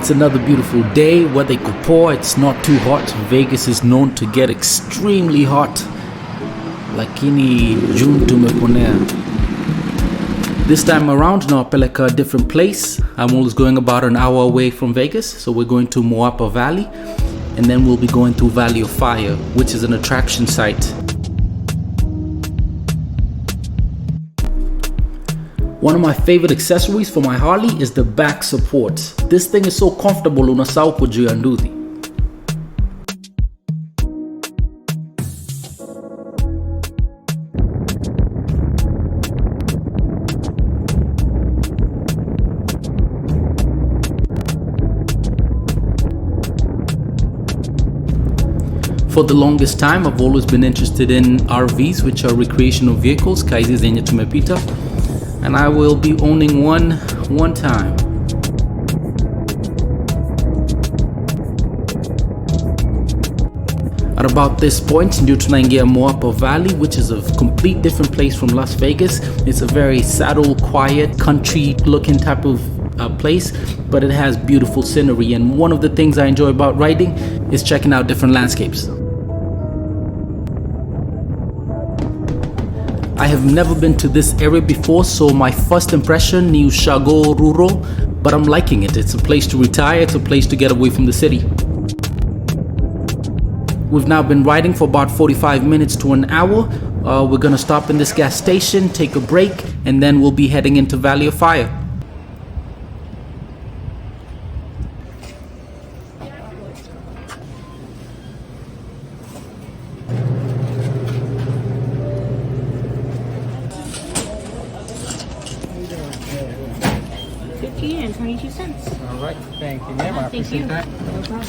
It's another beautiful day. Weather could pour, it's not too hot. Vegas is known to get extremely hot. Lakini June tumeponea. This time around, nawapeleka a different place. I'm always going about an hour away from Vegas, so we're going to Moapa Valley, and then we'll be going through Valley of Fire, which is an attraction site. One of my favorite accessories for my Harley is the back support. This thing is so comfortable unasahau juu ya nduthi. For the longest time, I've always been interested in RVs, which are recreational vehicles, kaizi zenye tumepita, and I will be owning one time. At about this point, ndio tunaingia Moapa Valley, which is a complete different place from Las Vegas. It's a very saddle, quiet, country-looking type of place, but it has beautiful scenery. And one of the things I enjoy about riding is checking out different landscapes. I have never been to this area before, so my first impression ni ushago ruro, but I'm liking it. It's a place to retire, it's a place to get away from the city. We've now been riding for about 45 minutes to an hour. We're gonna stop in this gas station, take a break, and then we'll be heading into Valley of Fire. And 22 cents. All right, thank you, ma'am. I appreciate that. No problem.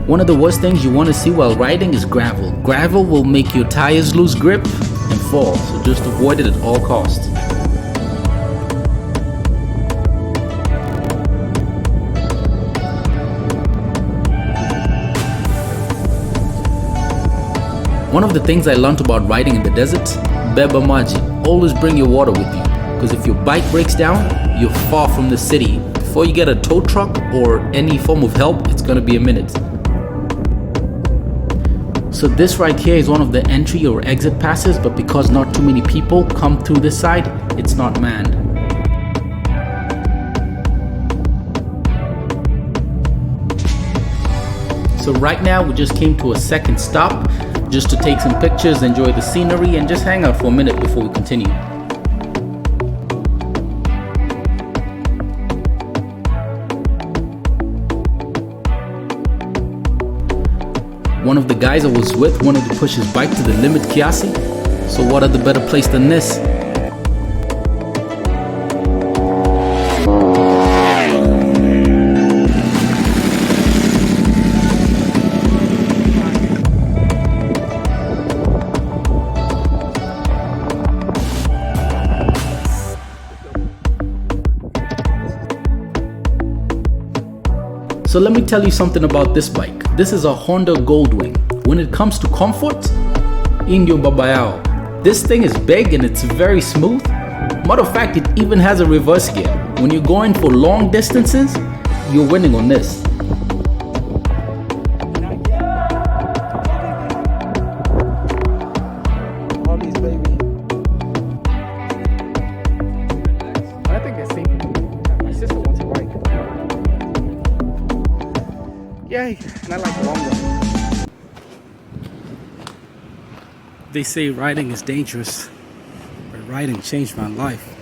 One of the worst things you want to see while riding is gravel. Gravel will make your tires lose grip and fall, so just avoid it at all costs. One of the things I learned about riding in the desert, beba maji, always bring your water with you, because if your bike breaks down, you're far from the city. Before you get a tow truck or any form of help, it's gonna be a minute. So this right here is one of the entry or exit passes, but because not too many people come through this side, it's not manned. So right now we just came to a second stop just to take some pictures, enjoy the scenery, and just hang out for a minute before we continue. One of the guys I was with wanted to push his bike to the limit kiasi, so what other better place than this? So let me tell you something about this bike. This is a Honda Goldwing. When it comes to comfort, Indio Babayao. This thing is big and it's very smooth. Matter of fact, it even has a reverse gear. When you're going for long distances, you're winning on this. Yay, and I like longer. They say riding is dangerous, but riding changed my life.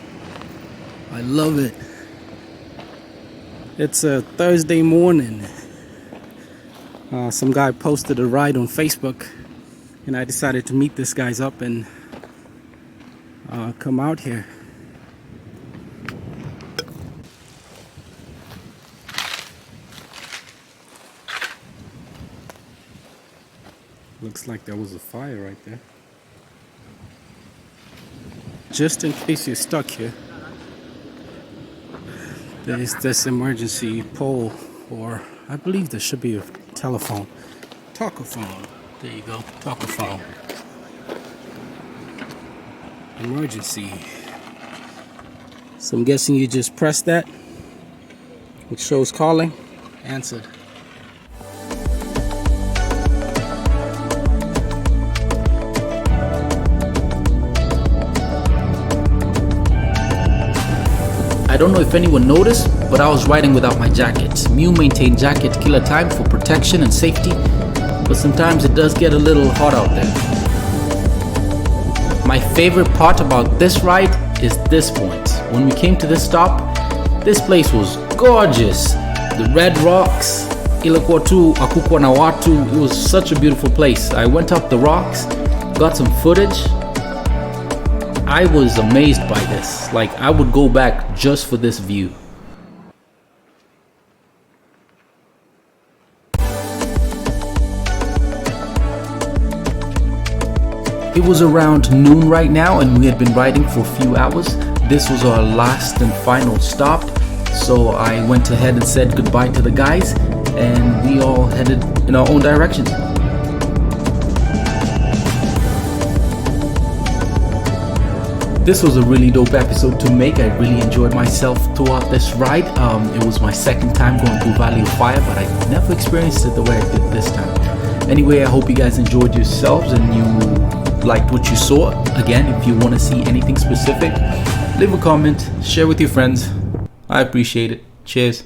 I love it. It's a Thursday morning. Some guy posted a ride on Facebook, and I decided to meet this guys up and come out here. Looks like there was a fire right there. Just in case you're stuck here, there's this emergency pole, or I believe there should be a telephone. Talkaphone. There you go. Talkaphone. Emergency. So I'm guessing you just press that. It shows calling. Answered. I don't know if anyone noticed, but I was riding without my jacket. Mew maintained jacket killer time for protection and safety, but sometimes it does get a little hot out there. My favorite part about this ride is this point. When we came to this stop, this place was gorgeous. The red rocks, ilikuwa tu hakukuwa na watu. It was such a beautiful place. I went up the rocks, got some footage. I was amazed by this. Like, I would go back just for this view. It was around noon right now, and we had been riding for a few hours. This was our last and final stop, so I went ahead and said goodbye to the guys, and we all headed in our own directions. This was a really dope episode to make. I really enjoyed myself throughout this ride. It was my second time going through Valley of Fire, but I never experienced it the way I did this time. Anyway, I hope you guys enjoyed yourselves and you liked what you saw. Again, if you want to see anything specific, leave a comment, share with your friends. I appreciate it. Cheers.